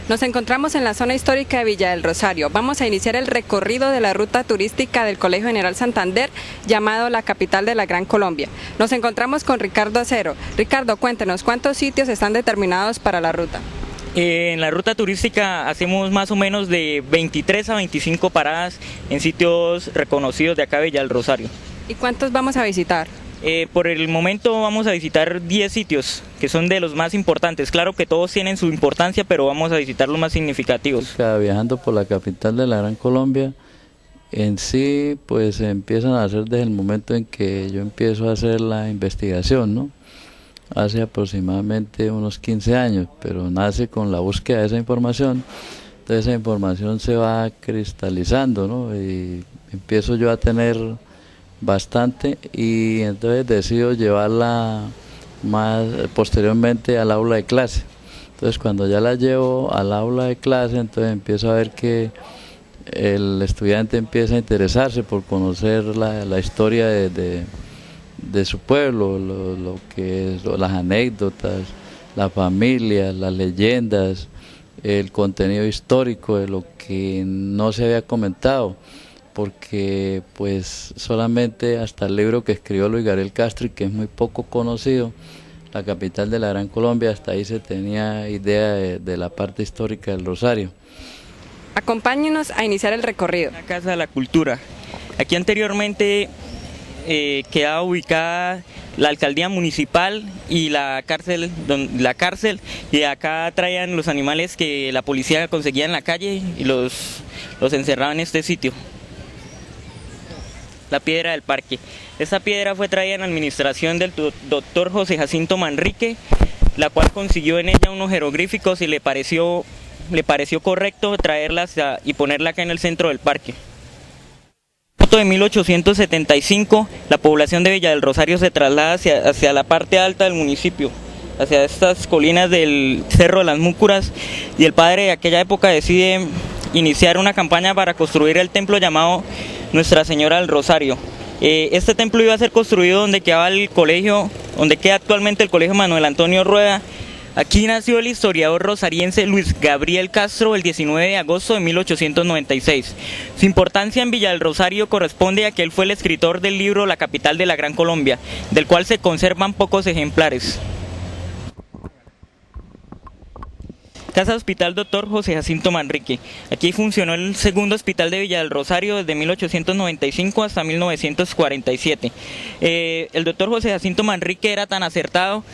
Nos encontramos en la zona histórica de Villa del Rosario. Vamos a iniciar el recorrido de la ruta turística del Colegio General Santander, llamado la capital de la Gran Colombia. Nos encontramos con Ricardo Acero. Ricardo, cuéntenos, ¿cuántos sitios están determinados para la ruta? En la ruta turística hacemos más o menos de 23 a 25 paradas en sitios reconocidos de acá de Villa del Rosario. ¿Y cuántos vamos a visitar? Por el momento vamos a visitar 10 sitios, que son de los más importantes. Claro que todos tienen su importancia, pero vamos a visitar los más significativos. Viajando por la capital de la Gran Colombia, en sí pues se empiezan a hacer desde el momento en que yo empiezo a hacer la investigación, ¿no? Hace aproximadamente unos 15 años, pero nace con la búsqueda de esa información. Entonces esa información se va cristalizando, ¿no? Y empiezo yo a tener bastante, y entonces decido llevarla más posteriormente al aula de clase. Entonces cuando ya la llevo al aula de clase, entonces empiezo a ver que el estudiante empieza a interesarse por conocer la historia de su pueblo, lo que es las anécdotas, la familia, las leyendas, el contenido histórico de lo que no se había comentado, porque pues solamente hasta el libro que escribió Luis Gabriel Castro, que es muy poco conocido, La capital de la Gran Colombia, hasta ahí se tenía idea de la parte histórica del Rosario. Acompáñenos a iniciar el recorrido. La Casa de la Cultura. Aquí anteriormente quedaba ubicada la alcaldía municipal y la cárcel, y acá traían los animales que la policía conseguía en la calle y los encerraba en este sitio. La piedra del parque. Esta piedra fue traída en administración del doctor José Jacinto Manrique, la cual consiguió en ella unos jeroglíficos y le pareció correcto traerlas y ponerla acá en el centro del parque. De 1875, la población de Villa del Rosario se traslada hacia la parte alta del municipio, hacia estas colinas del Cerro de las Múcuras, y el padre de aquella época decide iniciar una campaña para construir el templo llamado Nuestra Señora del Rosario. Este templo iba a ser construido donde quedaba el colegio, donde queda actualmente el Colegio Manuel Antonio Rueda. Aquí nació el historiador rosariense Luis Gabriel Castro el 19 de agosto de 1896. Su importancia en Villa del Rosario corresponde a que él fue el escritor del libro La capital de la Gran Colombia, del cual se conservan pocos ejemplares. Casa Hospital Dr. José Jacinto Manrique. Aquí funcionó el segundo hospital de Villa del Rosario desde 1895 hasta 1947. El Dr. José Jacinto Manrique era tan acertado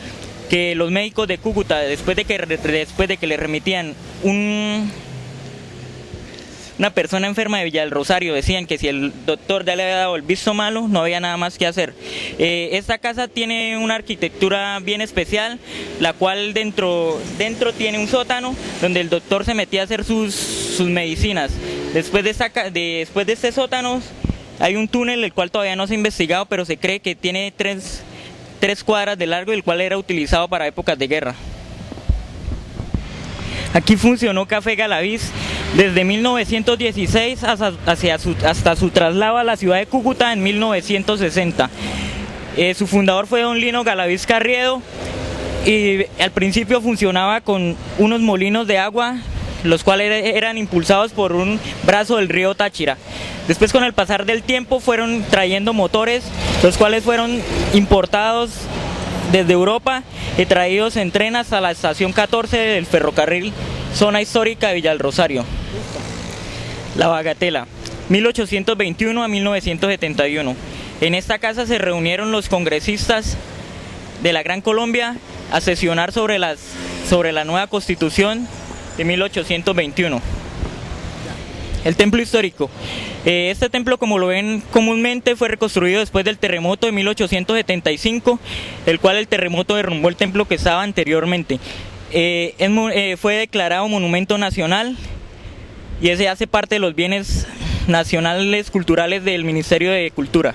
que los médicos de Cúcuta, después de que le remitían una persona enferma de Villa del Rosario, decían que si el doctor ya le había dado el visto malo, no había nada más que hacer. Esta casa tiene una arquitectura bien especial, la cual dentro tiene un sótano donde el doctor se metía a hacer sus medicinas. Después de este sótano hay un túnel, el cual todavía no se ha investigado, pero se cree que tiene tres cuadras de largo, el cual era utilizado para épocas de guerra. Aquí funcionó Café Galaviz desde 1916 hasta su traslado a la ciudad de Cúcuta en 1960. Su fundador fue don Lino Galaviz Carriedo, y al principio funcionaba con unos molinos de agua, los cuales eran impulsados por un brazo del río Táchira. Después, con el pasar del tiempo, fueron trayendo motores, los cuales fueron importados desde Europa y traídos en tren hasta la estación 14 del ferrocarril Zona Histórica de Villa del Rosario. La Bagatela, 1821 a 1971. En esta casa se reunieron los congresistas de la Gran Colombia a sesionar sobre la nueva Constitución de 1821. El templo histórico. Este templo, como lo ven comúnmente, fue reconstruido después del terremoto de 1875, el cual el terremoto derrumbó el templo que estaba anteriormente. Fue declarado monumento nacional, y ese hace parte de los bienes nacionales culturales del Ministerio de Cultura.